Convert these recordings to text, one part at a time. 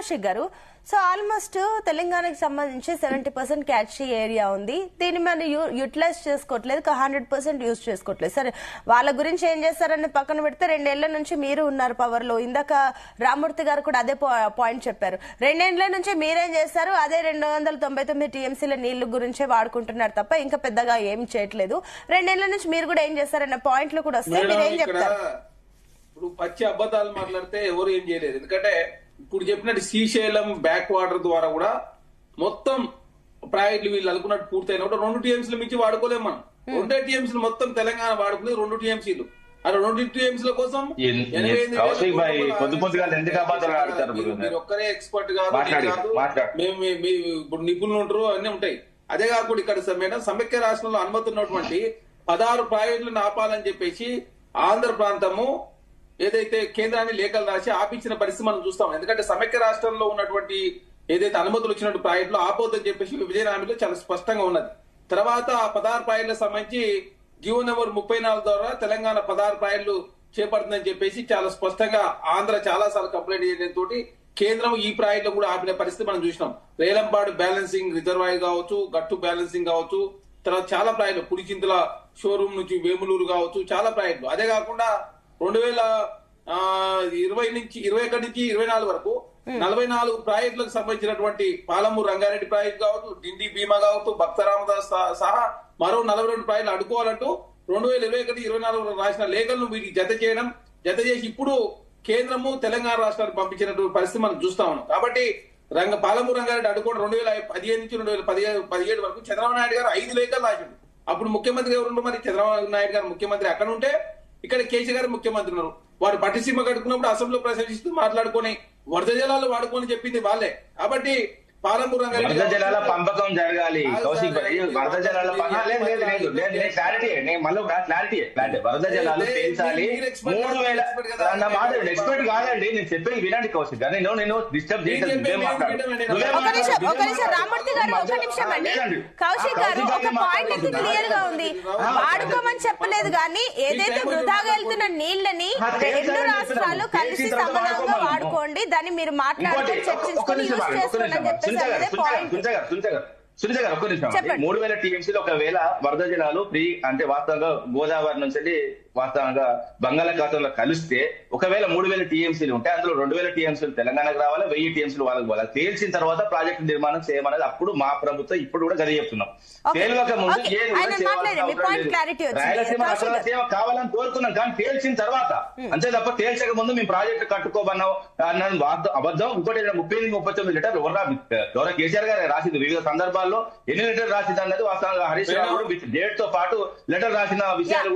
కౌశిక్ గారు, so almost తెలంగాణకి సంబంధించి 70% క్యాచీ ఏరియా ఉంది. దీన్ని మనం యూటిలైజ్ చేసుకోవట్లేదు, 100% యూజ్ చేసుకోవట్లేదు. సరే, వాళ్ళ గురించి ఏం చేస్తారని పక్కన పెడితే 2 ఏళ్ల నుంచి మీరు ఉన్నారు పవర్ లో. ఇందాక రామూర్తి గారు కూడా అదే పాయింట్ చెప్పారు. 2 ఏళ్ల నుంచి మీరేం చేస్తారు? అదే 299 టీఎంసీల నీళ్లు గురించే వాడుకుంటున్నారు తప్ప ఇంకా పెద్దగా ఏం చేయట్లేదు. 2 ఏళ్ల నుంచి మీరు కూడా ఏం చేస్తారన్న పాయింట్లు కూడా వస్తే మీరు ఏం చెప్తారు? ఇప్పుడు పచ్చి అబద్ధాలు మాట్లాడితే ఎవరు ఏం చేయలేదు. ఎందుకంటే ఇప్పుడు చెప్పినట్టు శ్రీశైలం బ్యాక్ వాటర్ ద్వారా కూడా మొత్తం ప్రాజెక్టులు వీళ్ళు అనుకున్నట్టు పూర్తయిన కూడా 2 టీఎంసీలు మించి వాడుకోలేము మనం. 2 టీఎంసీలు మొత్తం తెలంగాణ వాడుకునేది 2 టీఎంసీలు. ఆ 2 టీఎంసీల కోసం మీరు ఒక్కరే ఎక్స్పర్ట్ కాదు, మేము ఇప్పుడు నిపుణులు ఉంటారు, అన్నీ ఉంటాయి. అదే కాకుండా ఇక్కడ మేడం సమైక్య రాష్ట్రంలో అనుమతి ఉన్నటువంటి 16 ప్రాజెక్టులను ఆపాలని చెప్పేసి ఆంధ్ర ప్రాంతము ఏదైతే కేంద్రాన్ని లేఖలు రాసి ఆపించిన పరిస్థితి మనం చూస్తాం. ఎందుకంటే సమైక్య రాష్ట్రంలో ఉన్నటువంటి ఏదైతే అనుమతులు వచ్చినట్టు ప్రాజెక్టులు ఆపోద్దని చెప్పేసి విభజన హామీలో చాలా స్పష్టంగా ఉన్నది. తర్వాత ఆ 16 ప్రాజెక్టులకు సంబంధించి జీవో నెంబర్ 34 ద్వారా తెలంగాణ 16 ప్రాజెక్టులు చేపడుతుందని చెప్పేసి చాలా స్పష్టంగా ఆంధ్ర చాలా సార్లు కంప్లైంట్ చేయడంతో కేంద్రం ఈ ప్రాజెక్టులు కూడా ఆపిన పరిస్థితి మనం చూసినాం. రేలంపాడు బ్యాలెన్సింగ్ రిజర్వాయర్ కావచ్చు, గట్టు బ్యాలెన్సింగ్ కావచ్చు, తర్వాత చాలా ప్రాజెక్టులు పులిచింతల షోరూమ్ నుంచి వేములూరు కావచ్చు, చాలా ప్రాజెక్టులు. అదే కాకుండా 2021 నుంచి 24 వరకు 44 ప్రాజెక్టులకు సంబంధించినటువంటి పాలమూరు రంగారెడ్డి ప్రాజెక్టు కావచ్చు, డిండి భీమా కావచ్చు, భక్తరామదాస్ సహా మరో 42 ప్రాజెక్టులు అడ్డుకోవాలంటూ 2021-24 రాసిన లేఖలను వీటికి జత చేసి ఇప్పుడు కేంద్రము తెలంగాణ రాష్ట్రానికి పంపించినటువంటి పరిస్థితి మనం చూస్తా ఉన్నాం. కాబట్టి పాలమూరు రంగారెడ్డి అడ్డుకోవడం 2015 నుంచి 2017 వరకు చంద్రబాబు నాయుడు గారు 5 లేఖలు రాసిండు. అప్పుడు ముఖ్యమంత్రి ఎవరు? మరి చంద్రబాబు నాయుడు గారు ముఖ్యమంత్రి అక్కడ ఉంటే ఇక్కడ కేసీఆర్ గారు ముఖ్యమంత్రి ఉన్నారు. వారు పట్టిసీమ కట్టుకున్నప్పుడు అసెంబ్లీలో ప్రశ్నిస్తూ మాట్లాడుకొని వరద జలాలు వాడుకొని చెప్పింది వాళ్ళే. కాబట్టి పాలమూరు వరద జలాల పంపకం జరగాలి. కౌశిక్ భాయ్, వరద జలాల క్లారిటీ వరద జలాలు పెంచాలి. 3000 మాట ఎక్స్పర్ట్ కాదండి, నేను చెప్పేది వినండి కౌశిక్ గారు. నేను డిస్టర్బ్ వాడుకోమని చెప్పలేదు కానీ ఏదైతే వృధాగా వెళ్తున్న నీళ్ళని 2 రాష్ట్రాలు కలిసి సమానంగా వాడుకోండి, దాన్ని మీరు మాట్లాడుతూ చర్చించుకొని యూజ్ చేసుకోండి అని చెప్పేసి సునీత గారు ఒక్క నిమిషం. 3000 టీఎంసీలు ఒకవేళ వరద జలాలు ఫ్రీ అంటే వాస్తవంగా గోదావరి నుంచి వాస్తవంగా బంగాళాఖాతంలో కలిస్తే ఒకవేళ 3000 టీఎంసీలు ఉంటే అందులో 2000 టీఎంసీలు తెలంగాణకు రావాలి, 1000 టీఎంసీలు వాళ్ళకి పోవాలి. తేల్చిన తర్వాత ప్రాజెక్టు నిర్మాణం చేయమనేది అప్పుడు మా ప్రభుత్వం ఇప్పుడు కూడా గది చెప్తున్నాం. తేలిక ముందు రాయలసీమ కావాలని కోరుకున్నాం, కానీ తేల్చిన తర్వాత అంతే తప్ప తేల్చక ముందు మేము ప్రాజెక్టు కట్టుకోమన్నాం అన్నది అబద్ధం. ఇంకోటి 38-39 లీటర్లు ఎవరో కేసీఆర్ గారు రాసింది. వివిధ సందర్భాల్లో ఎన్ని లీటర్లు రాసింది అన్నది వాస్తవంగా హరీష్ రావు విత్ డేట్ తో పాటు లెటర్ రాసిన విషయాలు.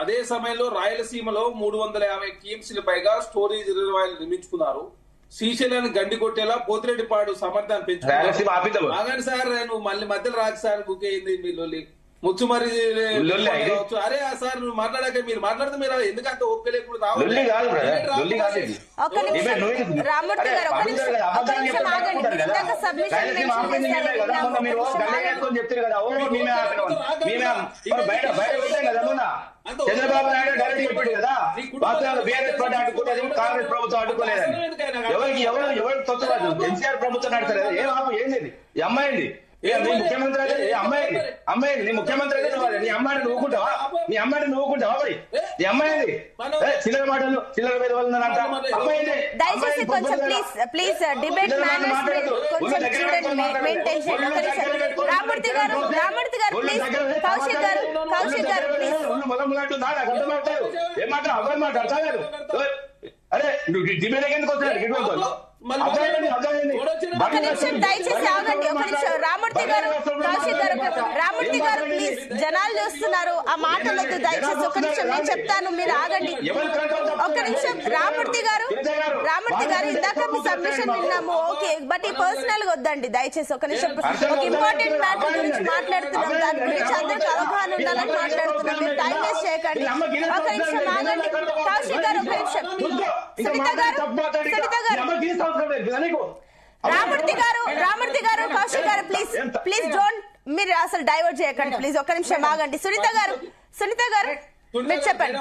అదే సమయంలో రాయలసీమలో 350 టీఎంసీల పైగా స్టోరేజ్ రిజర్వాయర్లు నిర్మించుకున్నారు. శ్రీశైలాన్ని గండి కొట్టేలా పోతిరెడ్డిపాడు సామర్థ్యాన్ని పెంచుకున్నారు. సార్ నువ్వు మళ్ళీ మధ్యలో రాకు సార్, బుక్ అయింది మీ ముచ్చుమరి. అరే సార్ నువ్వు మాట్లాడాక మీరు మాట్లాడితే మీరు ఎందుకంత ఓపిక లేకుండా చంద్రబాబు నాయుడు డైరెక్ట్ చెప్పాడు కదా, బీఆర్ఎస్ పార్టీ అడ్డుకోలేదు, కాంగ్రెస్ ప్రభుత్వం అడ్డుకోలేదని. ఎవరికి తొత్తరాదు ఎన్సీఆర్ ప్రభుత్వం నడతలేదు. ఏంది ఈ అమ్మాయింది? నీ ముఖ్యమంత్రి అయితే అమ్మాయి నీ ముఖ్యమంత్రి అయితే నీ అమ్మాయిని నువ్వుకుంటావా? నీ అమ్మాయిని నువ్వుకుంటావా? మరి నీ అమ్మాయింది చిల్లర మాటలు చిల్లర మీద వాళ్ళంట. అమ్మాయింది ఏం మాట అబ్బాయి మాట అర్థం కాదు. అరే నువ్వు డిబేట్ ఎందుకు వస్తున్నాడు? దయచేసి ఆగండి ఒక నిమిషం. రామూర్తి గారు, కౌశిక్ గారు, రామూర్తి గారు ప్లీజ్, జనాలు చూస్తున్నారు, ఆ మాటలొద్దు దయచేసి. ఒక నిమిషం నేను చెప్తాను, మీరు ఆగండి ఒక నిమిషం. రామూర్తి గారు ఇందాక మీ సబ్మిషన్ విన్నాము, ఓకే, బట్ ఈ పర్సనల్ గా వద్దండి దయచేసి. ఒక నిమిషం, ఒక ఇంపార్టెంట్ మ్యాటర్ గురించి మాట్లాడుతున్నాం, దాని గురించి అందరికి అవగాహన ఉండాలని మాట్లాడుతున్నాం, మీరు టైం వేస్ట్ చేయకండి. ఒక నిమిషం ఆగండి కౌశిక్ గారు, ఒక నిమిషం. సునీత గారు, రామూర్తి గారు, కౌశిక్ గారు ప్లీజ్ డోంట్, మీరు అసలు డైవర్ట్ చేయకండి ప్లీజ్. ఒక నిమిషం ఆగండి. సునీత గారు మీరు చెప్పండి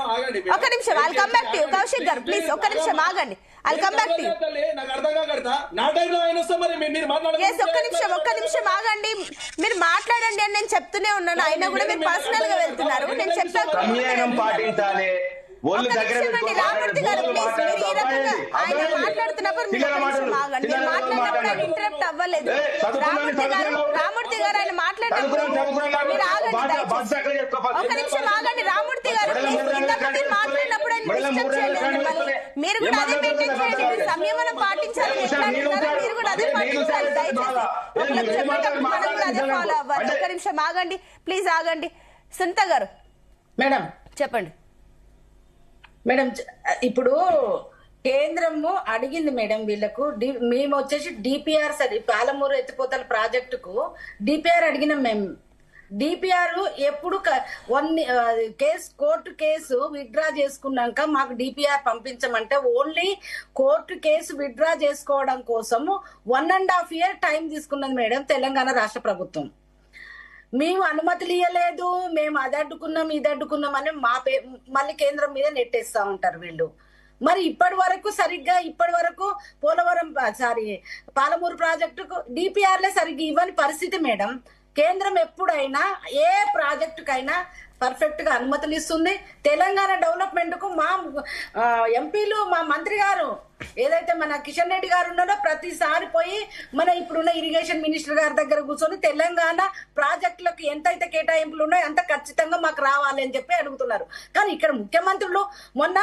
ఒక నిమిషం. I'll come back to you. Kaushik గారు ప్లీజ్ ఒక నిమిషం ఆగండి. I'll come back to you. నాకు అర్థం కాకడతా నా టైంలో ఆయన వస్తే మరి మీరు ఎస్ ఒక్క నిమిషం ఆగండి. మీరు మాట్లాడండి అని నేను చెప్తూనే ఉన్నాను, అయినా కూడా మీరు పర్సనల్ గా వెళ్తున్నారు. నేను చెప్పాను సంయమనం పాటించాలి. ఒళ్ళు దగ్గర రామూర్తి గారు ప్లీజ్, మీరు ఈ రకంగా ఆయన మాట్లాడుతున్నప్పుడు మీరు ఆగండి. మీరు మాట్లాడినప్పుడు ఆయన ఇంటరప్ట్ అవ్వలేదు. రామూర్తి గారు ఆయన మాట్లాడినప్పుడు మీరు ఆగండి. ఒక నిమిషం ఆగండి రామూర్తి గారు ప్లీజ్. ఇంతకు మీరు మాట్లాడినప్పుడు ఆయన డిస్టర్బ్ చేయలేదు. మీరు కూడా అదే మెయింటైన్ చేయండి. మీరు సంయమనం పాటించాలి. ఎట్లా అంటున్నారో మీరు కూడా అదే పాటించాలి. దయచేసి ఒకరికి చెప్పేటప్పుడు మనం కూడా అదే ఫాలో అవ్వాలి. ఒక నిమిషం ఆగండి ప్లీజ్, ఆగండి. సునీత గారు మేడం చెప్పండి. మేడం ఇప్పుడు కేంద్రము అడిగింది మేడం వీళ్ళకు, మేము వచ్చేసి డిపిఆర్ పాలమూరు ఎత్తిపోతల ప్రాజెక్టుకు డిపిఆర్ అడిగినాం మేము. డిపిఆర్ ఎప్పుడు కోర్టు కేసు విత్డ్రా చేసుకున్నాక మాకు డిపిఆర్ పంపించమంటే ఓన్లీ కోర్టు కేసు విత్డ్రా చేసుకోవడం కోసము 1.5 year టైం తీసుకున్నది మేడం తెలంగాణ రాష్ట్ర ప్రభుత్వం. మేము అనుమతులు ఇవ్వలేదు, మేము అది అడ్డుకున్నాం ఇది అడ్డుకున్నాం అని మళ్ళీ కేంద్రం మీద నెట్టేస్తా ఉంటారు వీళ్ళు. మరి ఇప్పటి వరకు పోలవరం పాలమూరు ప్రాజెక్టుకు డిపిఆర్లే సరిగ్గా ఇవ్వని పరిస్థితి మేడం. కేంద్రం ఎప్పుడైనా ఏ ప్రాజెక్టుకైనా పర్ఫెక్ట్ గా అనుమతులు ఇస్తుంది. తెలంగాణ డెవలప్మెంట్ కు మా ఎంపీలు మా మంత్రి గారు ఏదైతే మన కిషన్ రెడ్డి గారు ఉన్నారో ప్రతిసారి పోయి మన ఇప్పుడున్న ఇరిగేషన్ మినిస్టర్ గారి దగ్గర కూర్చొని తెలంగాణ ప్రాజెక్టులకు ఎంతైతే కేటాయింపులు ఉన్నాయో అంత ఖచ్చితంగా మాకు రావాలి అని చెప్పి అడుగుతున్నారు. కానీ ఇక్కడ ముఖ్యమంత్రులు మొన్న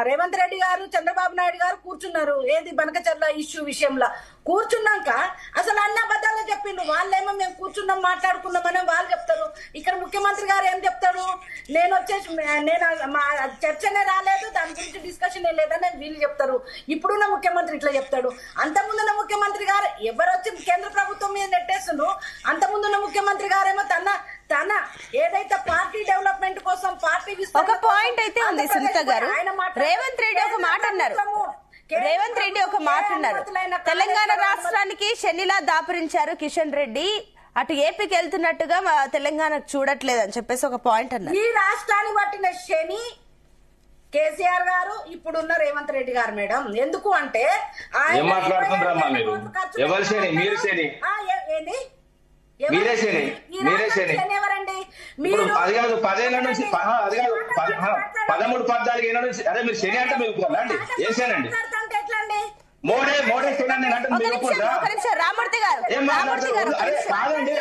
రేవంత్ రెడ్డి గారు చంద్రబాబు నాయుడు గారు కూర్చున్నారు ఏది బనకచర్ల ఇష్యూ విషయంలో. కూర్చున్నాక అసలు అన్న అబద్ధాలు చెప్పిండ్రు. వాళ్ళేమో మేము కూర్చున్నాం మాట్లాడుకున్నామని వాళ్ళు చెప్తారు. ఇక్కడ ముఖ్యమంత్రి గారు ఏం చెప్తారు, నేను మా చర్చనే రాలేదు, దాని గురించి డిస్కషన్ లేదని వీళ్ళు చెప్తారు. ఇప్పుడున్న ముఖ్యమంత్రి ఇట్లా చెప్తాడు. అంతకుముందున్న ముఖ్యమంత్రి గారు ఎవరు వచ్చి కేంద్ర ప్రభుత్వం మీద నెట్టేస్తుండ్రు. అంతకుముందున్న ముఖ్యమంత్రి గారేమో తన ఏదైతే పార్టీ డెవలప్మెంట్ కోసం పార్టీ ఒక పాయింట్ అయితే ఉంది సునీత గారు. రేవంత్ రెడ్డి ఒక మాట అన్నారు. తెలంగాణ రాష్ట్రానికి శనిలా దాపురించారు కిషన్ రెడ్డి, అటు ఏపీకి వెళ్తున్నట్టుగా తెలంగాణ చూడట్లేదు అని చెప్పేసి ఒక పాయింట్ అన్నారు. ఈ రాష్ట్రాన్ని పట్టిన శని కేసీఆర్ గారు, ఇప్పుడున్న రేవంత్ రెడ్డి గారు మేడం. ఎందుకు అంటే ఏం మాట్లాడుతుంటారమ్మా మీరు? ఎవరు శని? మీరు శని? మీరే శని? మీరే శని? అది కాదు 10 ఏళ్ళ నుంచి, అది కాదు 13-14 ఏళ్ళ నుంచి. అరే మీరు శని అంటే మీరు అండి ఏం శని అండి? మోడే శని అని అంటే మీరు రామూర్తి గారు కాదండి.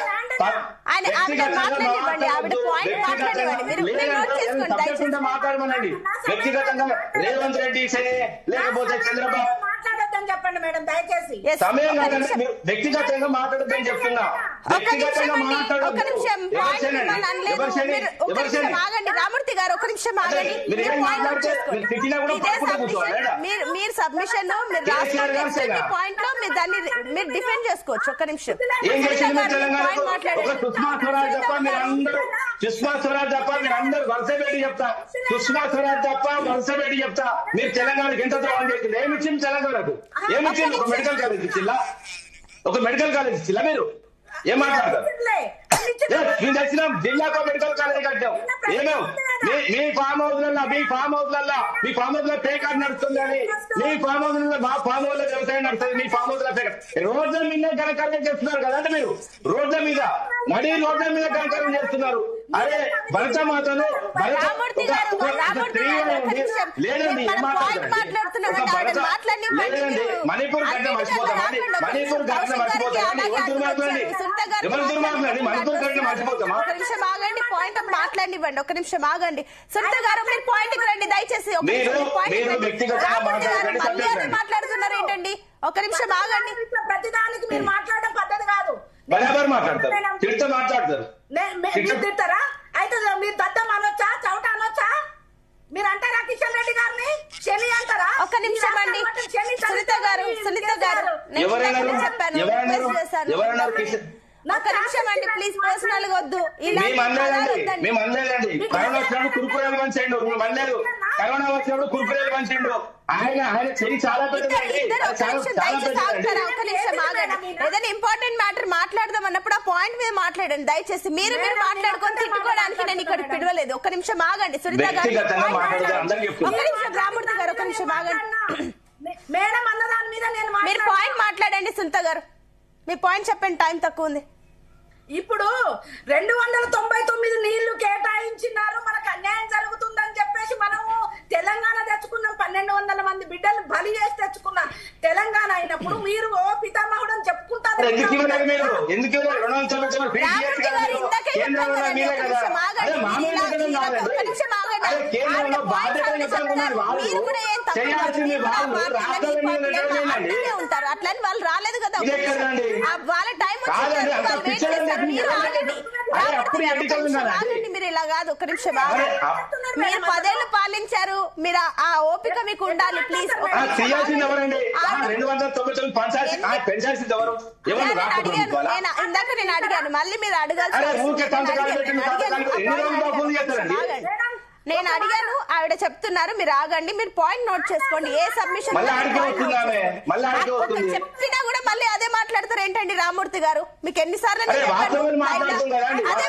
మాట్లాడమనండి. వ్యక్తిగతంగా రేవంత్ రెడ్డి శని లేకపోతే చంద్రబాబు చెప్పండి మేడం దయచేసి. సమయం కాదండి, మీరు వ్యక్తిగతంగా మాట్లాడద్దని చెప్తున్నా. వ్యక్తిగతంగా మాట్లాడదు. రామూర్తి గారు ఒక నిమిషం ఆగండి. మీరు సబ్మిషన్ పాయింట్ లో మీరు దాన్ని మీరు డిఫెండ్ చేసుకోవచ్చు. ఒక్క నిమిషం. ఏం చేసింది సుష్మా స్వరాజ్ తప్ప మీరందరూ, సుష్మా స్వరాజ్ తప్ప మీరందరూ వరుస పెట్టి చెప్తా, సుష్మా స్వరాజ్ తప్ప వరుస పెట్టి చెప్తా. మీరు తెలంగాణకి ఎంత ద్రోహం చేసింది? ఏమిచ్చింది తెలంగాణకు? ఏమిచ్చింది? ఒక మెడికల్ కాలేజ్ ఇచ్చిల్లా? ఒక మెడికల్ కాలేజ్ ఇచ్చిల్లా? మీరు ఏం మాట్లాడతారు? మేము తెచ్చినాం, జిల్లాకు మెడికల్ కాలేజ్ కట్టాం. ఏమేం మీ ఫామ్ హౌస్ లో పే కార్డు నడుస్తుందని, మీ ఫామ్ హౌస్ లో మా ఫామ్ హౌస్ లో వ్యవసాయం నడుస్తుంది, మీ ఫామ్ హౌస్ లో పే కార్డు. రోడ్ల మీద ఘనకార్యం చేస్తున్నారు కదంటే మీరు. రోడ్ల మీద ఘనకార్యం చేస్తున్నారు. అరే భరత మాతను లేదండి, మణిపూర్ ఘటన మర్చిపోతామండి. మణిపూర్ ఘటన మర్చిపోతామండి. ఎవరు దుర్మార్గులండి? మణిపూర్ ఘటన మర్చిపోతామా? ఒక నిమిషం ఆగండి, పాయింట్ మాట్లాడివ్వండి. ఒక నిమిషం ఆగండి సునీత గారు, మీరు పాయింట్ రండి దయచేసి. మాట్లాడుతున్నారు ఏంటండి? ఒక నిమిషం ఆగండి. ప్రతిదానికి మీరు మాట్లాడడం పద్ధతి కాదు. బరాబర్ మాట్లాడతారు, తిరిగి మాట్లాడతారు. తిడతారా? అయితే మీరు దద్దం అనొచ్చా, చౌట అనొచ్చా? మీరు అంటారా కిషన్ రెడ్డి గారిని శని అంటారా? ఒక నిమిషం అండి సునీత గారు చెప్పాను. ఒక నిమిషం అండి ప్లీజ్, పర్సనల్ గా వద్దు. మేము అనలేదండి. కరోనా వచ్చినప్పుడు కురుకురేలు పంచండు. మేము అనలేదు. కరోనా వచ్చినప్పుడు కురుకురేలు పంచండు. ఆయన చెయ్యి చాలా పెద్దదండి. ఏదైనా ఇంపార్టెంట్ మ్యాటర్ మాట్లాడదాం అన్నప్పుడు ఆ పాయింట్ మీద మాట్లాడండి దయచేసి. మీరు మాట్లాడుకొని తిట్టుకోవడానికి నేను ఇక్కడ పిలవలేదు. ఒక నిమిషం ఆగండి సునీత గారు. ఒక నిమిషం రామూర్తి గారు, ఒక నిమిషం ఆగండి. మేడం అన్న దాని మీద నేను మీరు పాయింట్ మాట్లాడండి సునీత గారు, మీ పాయింట్ చెప్పండి, టైం తక్కువ ఉంది. ఇప్పుడు 299 నీళ్లు కేటాయించినారు, మనకు అన్యాయం జరుగుతుందని చెప్పేసి మనము తెలంగాణ తెచ్చుకున్నాం. 1200 మంది బిడ్డలు బలి చేసి తెచ్చుకున్నాం తెలంగాణ అయినప్పుడు మీరు ఓ పితామహుడు అని చెప్పుకుంటారు. ఉంటారు అట్లని వాళ్ళు రాలేదు కదా, వాళ్ళ టైం మీరు ఇలా కాదు. ఒక్క నిమిషం మీరు 10 ఏళ్ళు పాలించారు, మీరు ఆ ఓపిక మీకు ఉండాలి ప్లీజ్. ఇందాక నేను అడిగాను, మళ్ళీ మీరు అడగాల్సి. నేను అడిగాను, ఆవిడ చెప్తున్నారు, మీరు ఆగండి, మీరు పాయింట్ నోట్ చేసుకోండి. ఏ సబ్మిషన్ చెప్పినా కూడా మళ్ళీ అదే మాట్లాడతారు ఏంటండి రామూర్తి గారు? మీకు ఎన్నిసార్లు అదే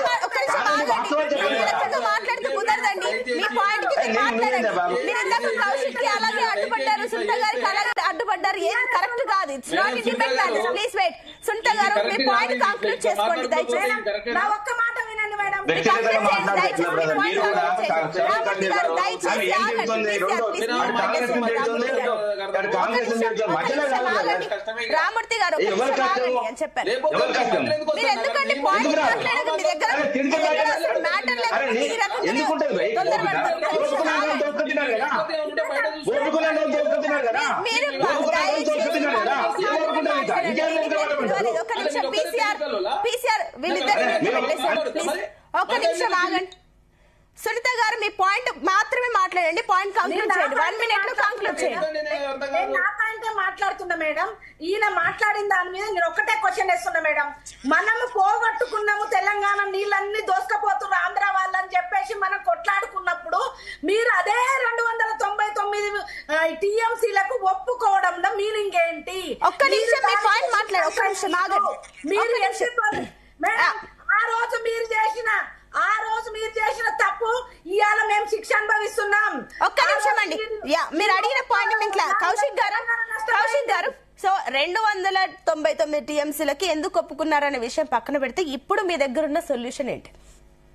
మాట్లాడితే కుదరదండి. మీ పాయింట్ కి మాట్లాడండి. మీరు ఇందాక కౌశిక్ కి అలాగే అడ్డుపడ్డారు, సునీత గారికి అలాగే అడ్డుపడ్డారు. ఏం కరెక్ట్ కాదు. It's not independent. Please wait. Sunitha గారు మీ పాయింట్ కంక్లూడ్ చేసుకోండి దయచేసి. నా ఒక్క మాట వినండి మేడం. రామూర్తి గారు అని చెప్పారు. మీరు ఎందుకంటే పాయింట్ మాట్లాడదు, మీ దగ్గర మ్యాటర్ మీరు ఒక నిమిషం పీసీఆర్ వీళ్ళిద్దరు ఒక్క నిమిషం ఆగండి. సునీత గారు మీ పాయింట్ మాత్రమే మాట్లాడండి, పాయింట్ కంక్లూడ్ చేయండి. 1 minute లో కంక్లూడ్ చేయండి. నేను నా పాయింటే మాట్లాడుతున్నా మేడం. ఈయన మాట్లాడిన దాని మీద నేను ఒక్కటే క్వశ్చన్ వేస్తున్నా మేడం. మనము పోగొట్టుకున్నాము తెలంగాణ నీళ్ళన్ని దోసుకపోతున్నారు ఆంధ్ర వాళ్ళని చెప్పేసి మనం కొట్లాడుకున్నప్పుడు మీరు అదే 299 టీఎంసీలకు ఒప్పుకోవడంలో మీనింగ్ ఏంటి? ఒక్క నిమిషం మీ పాయింట్ మాట్లాడు. ఒక్క నిమిషం ఆగండి. మీరు మేడం ఆ రోజు మీరు చేసిన తప్పు ఇవాళ మేము శిక్ష అనుభవిస్తున్నాం. ఒక్క నిమిషం అండి, మీరు అడిగిన పాయింట్ కౌశిక్ గారు సో 299 టీఎంసీలకి ఎందుకు ఒప్పుకున్నారనే విషయం పక్కన పెడితే ఇప్పుడు మీ దగ్గర ఉన్న సొల్యూషన్ ఏంటి?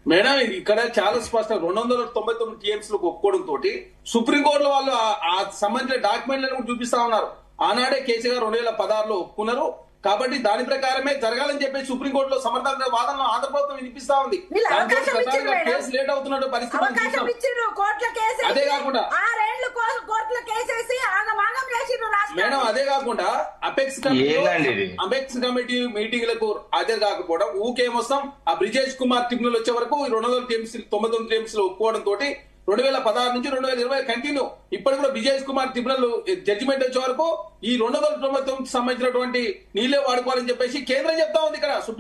మేడం ఇక్కడ చాలా స్పష్టం. 299 టీఎంసీలకు ఒప్పుకోవడం తోటి సుప్రీంకోర్టులో వాళ్ళు ఆ సంబంధించిన డాక్యుమెంట్లను చూపిస్తా ఉన్నారు. ఆనాడే కేసీఆర్ 2016లో ఒప్పుకున్నారు. కాబట్టి దాని ప్రకారమే జరగాలని చెప్పి సుప్రీంకోర్టులో సమర్థన వాదనలో ఆంధ్రప్రభుత్వం వినిపిస్తా ఉంది. కేసు లేట్ అవుతున్న పరిస్థితి. అదే కాకుండా మేడం అదే కాకుండా అపెక్స్ కమిటీ మీటింగ్లకు హాజరు కాకపోవడం, ఊకేమొస్తాం ఆ బ్రిజేష్ కుమార్ ట్రిబ్యునల్ వచ్చే వరకు 299 టీఎంసీలు ఒప్పుకోవడం తోటి 2016 నుంచి 2020 కంటిన్యూ. ఇప్పటి కూడా బ్రిజేష్ కుమార్ ట్రిబ్యునల్ జడ్జిమెంట్ వచ్చే వరకు ఈ 299 సంబంధించినటువంటి నీళ్లే వాడుకోవాలని చెప్పేసి కేంద్రం చెప్తా ఉంది. ఇక్కడ సుప్రీం